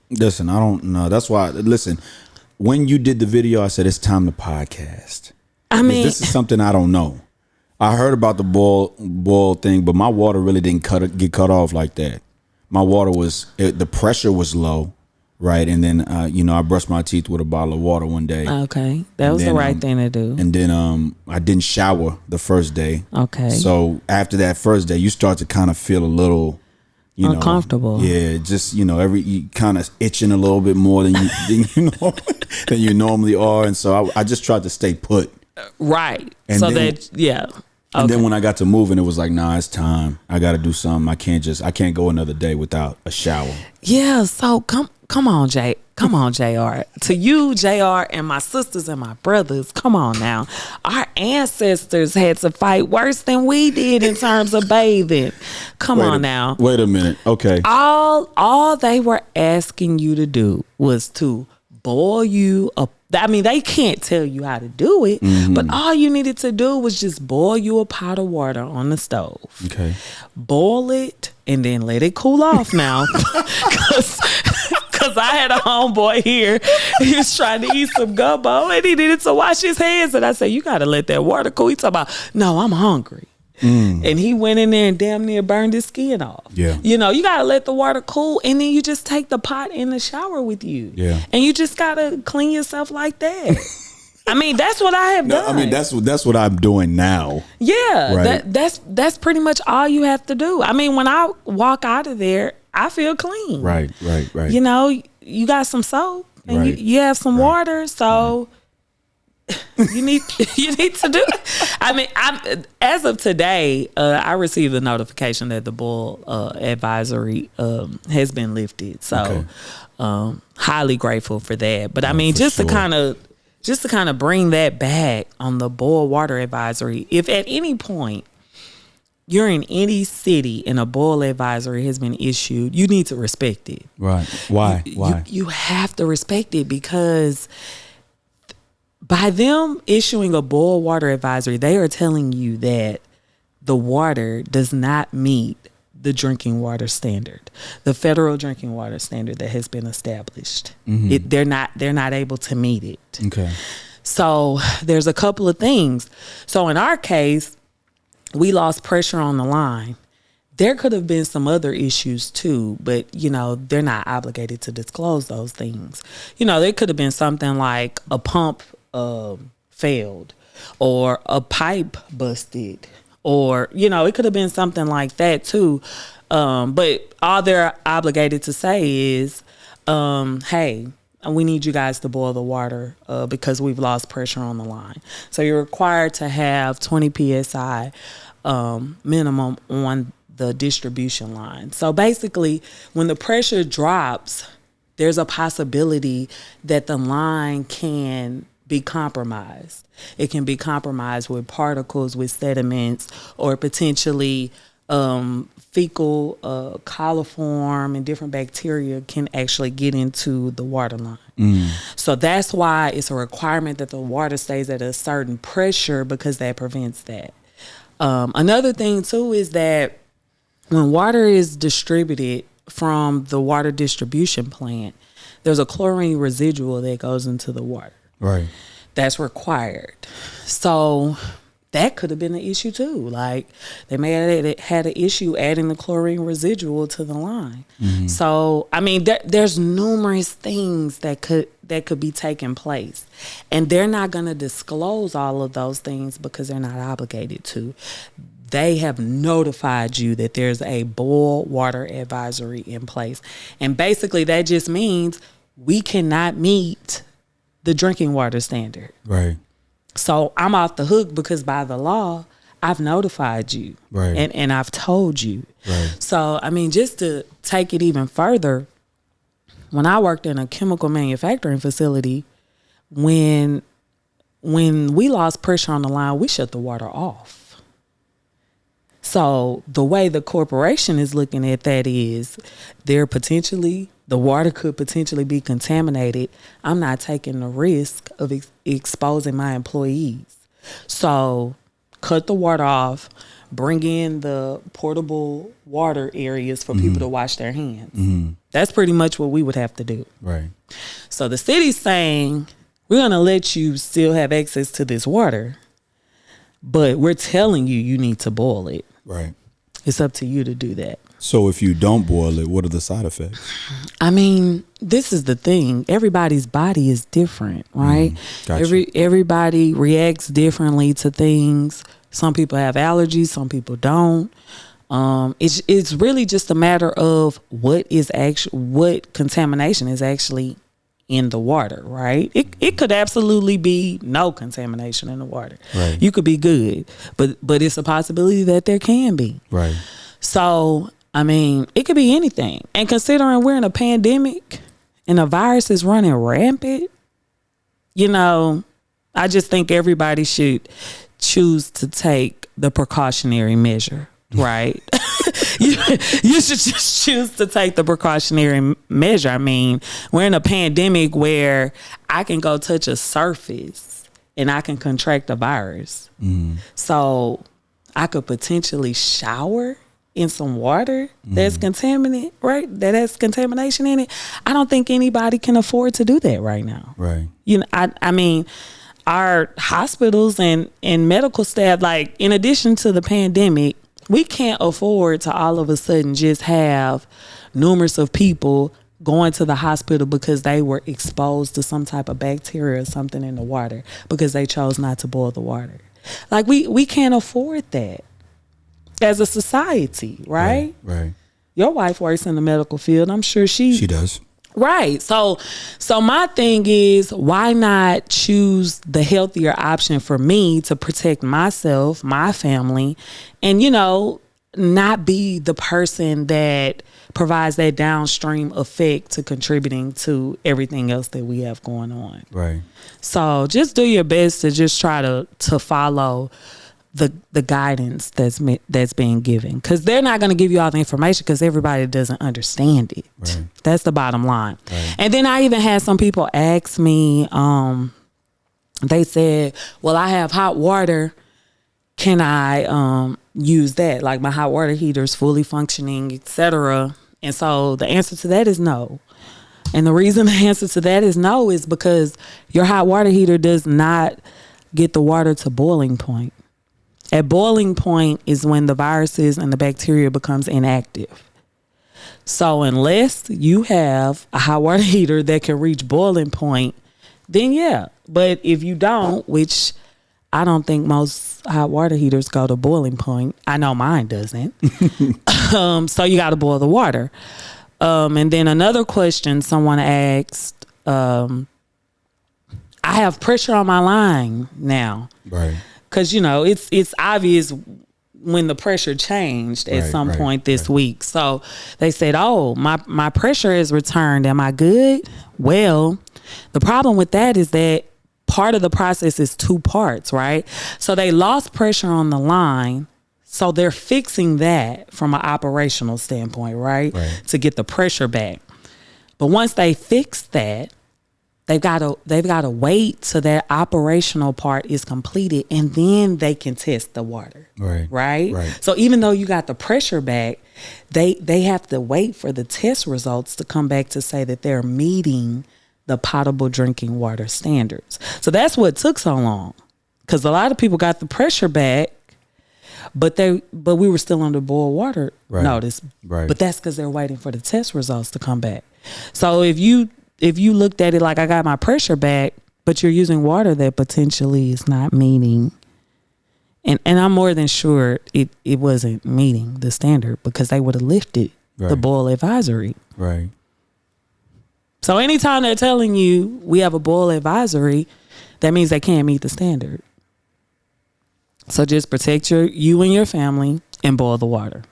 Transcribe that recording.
Listen, I don't know. That's why. Listen, when you did the video, I said it's time to podcast. I mean, this is something I don't know. I heard about the boil thing, but my water really didn't get cut off like that. My water the pressure was low, right? And then I brushed my teeth with a bottle of water one day. Okay, that was the right thing to do. And then I didn't shower the first day. Okay. So after that first day, you start to kind of feel a little, uncomfortable. Yeah, just you kind of itching a little bit more than than you normally are, and so I just tried to stay put. Right. And so then, that yeah. And then when I got to moving, it was like, nah, it's time. I got to do something. I can't go another day without a shower. Yeah. So come on, Jay. Come on, JR. To you, JR, and my sisters and my brothers, come on now. Our ancestors had to fight worse than we did in terms of bathing. Come on now. Wait a minute. Okay. All they were asking you to do was to boil you a. I mean, they can't tell you how to do it, but all you needed to do was just boil you a pot of water on the stove. Okay. Boil it and then let it cool off now. Because I had a homeboy here. He was trying to eat some gumbo and he needed to wash his hands. And I said, you got to let that water cool. He talking about, no, I'm hungry. And he went in there and damn near burned his skin off. Yeah. You got to let the water cool and then you just take the pot in the shower with you. Yeah. And you just got to clean yourself like that. I mean, that's what I have done. I mean, that's what I'm doing now. Yeah. Right? That's pretty much all you have to do. I mean, when I walk out of there, I feel clean. Right. You got some soap and Right. you have some water, so you need to do it. I mean, as of today, I received a notification that the boil advisory has been lifted. So, highly grateful for that. But I mean, just to kind of bring that back on the boil water advisory, if at any point you're in any city and a boil advisory has been issued, you need to respect it. Right. Why? Why? You have to respect it because by them issuing a boil water advisory, they are telling you that the water does not meet the drinking water standard, the federal drinking water standard that has been established. They're not able to meet it. Okay. So there's a couple of things. So in our case, we lost pressure on the line. There could have been some other issues too, but they're not obligated to disclose those things. There could have been something like a pump failed or a pipe busted or it could have been something like that too, but all they're obligated to say is hey, we need you guys to boil the water because we've lost pressure on the line. So you're required to have 20 psi minimum on the distribution line. So basically when the pressure drops, there's a possibility that the line can be compromised. It can be compromised with particles, with sediments, or potentially fecal coliform and different bacteria can actually get into the water line. So that's why it's a requirement that the water stays at a certain pressure because that prevents that. Another thing too is that when water is distributed from the water distribution plant, there's a chlorine residual that goes into the water. Right. That's required. So that could have been an issue too. Like they may have had an issue adding the chlorine residual to the line. So, I mean, there's numerous things that could be taking place. And they're not going to disclose all of those things because they're not obligated to. They have notified you that there's a boil water advisory in place. And basically that just means we cannot meet the drinking water standard. Right. So I'm off the hook because by the law, I've notified you. Right. And I've told you. Right. So, I mean, just to take it even further, when I worked in a chemical manufacturing facility, when we lost pressure on the line, we shut the water off. So the way the corporation is looking at that is the water could potentially be contaminated. I'm not taking the risk of exposing my employees. So cut the water off, bring in the portable water areas for people to wash their hands. That's pretty much what we would have to do. Right. So the city's saying, we're going to let you still have access to this water, but we're telling you, you need to boil it. Right. It's up to you to do that. So if you don't boil it, what are the side effects? I mean, this is the thing. Everybody's body is different, right? Gotcha. Everybody reacts differently to things. Some people have allergies, some people don't. It's really just a matter of what contamination is actually in the water, right? It could absolutely be no contamination in the water. Right. You could be good, but it's a possibility that there can be. Right. So, I mean, it could be anything. And considering we're in a pandemic and the virus is running rampant, I just think everybody should choose to take the precautionary measure, right? you should just choose to take the precautionary measure. I mean, we're in a pandemic where I can go touch a surface and I can contract a virus. So I could potentially shower in some water that's contaminated, right? That has contamination in it. I don't think anybody can afford to do that right now. Right. I mean, our hospitals and medical staff, like, in addition to the pandemic, we can't afford to all of a sudden just have numerous of people going to the hospital because they were exposed to some type of bacteria or something in the water because they chose not to boil the water. Like, we can't afford that as a society, right? Right. Your wife works in the medical field. I'm sure she does. Right. So my thing is, why not choose the healthier option for me to protect myself, my family, and, not be the person that provides that downstream effect to contributing to everything else that we have going on. Right. So just do your best to just try to follow the guidance that's being given, because they're not going to give you all the information because everybody doesn't understand it. Right. That's the bottom line. Right. And then I even had some people ask me, they said, well, I have hot water. Can I use that? Like, my hot water heater is fully functioning, etc. And so the answer to that is no. And the reason the answer to that is no is because your hot water heater does not get the water to boiling point. At boiling point is when the viruses and the bacteria becomes inactive. So unless you have a hot water heater that can reach boiling point, then yeah. But if you don't, which I don't think most hot water heaters go to boiling point. I know mine doesn't. So you got to boil the water. And then another question someone asked, I have pressure on my line now. Right. Because, it's obvious when the pressure changed at some point this week. So they said, oh, my pressure is returned. Am I good? Well, the problem with that is that part of the process is two parts, right? So they lost pressure on the line. So they're fixing that from an operational standpoint, right? To get the pressure back. But once they fix that, they've got to wait till that operational part is completed, and then they can test the water. Right. So even though you got the pressure back, they have to wait for the test results to come back to say that they're meeting the potable drinking water standards. So that's what took so long, because a lot of people got the pressure back, but we were still under boil water notice. Right. But that's because they're waiting for the test results to come back. So if you looked at it like, I got my pressure back, but you're using water that potentially is not meeting, and I'm more than sure it wasn't meeting the standard, because they would have lifted the boil advisory. Right. So anytime they're telling you we have a boil advisory, that means they can't meet the standard. So just protect you and your family and boil the water.